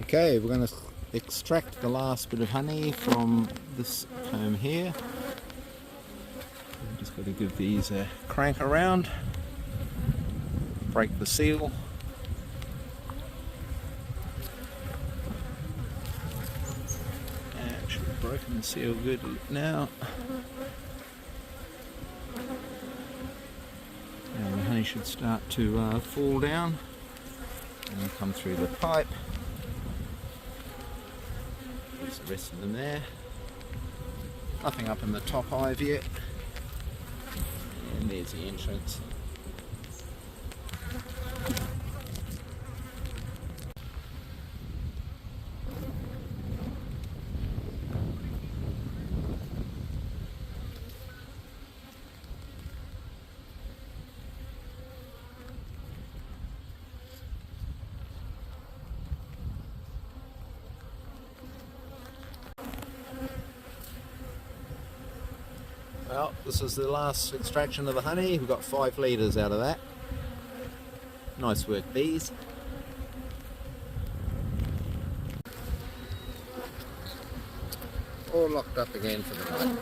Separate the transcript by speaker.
Speaker 1: Okay, we're going to extract the last bit of honey from this comb here. Just got to give these a crank around, break the seal. Actually broken the seal good now. And the honey should start to fall down and come through the pipe. There's the rest of them there. Nothing up in the top hive yet. And there's the entrance. Well, this is the last extraction of the honey. We've got 5 litres out of that. Nice work, bees. All locked up again for the night.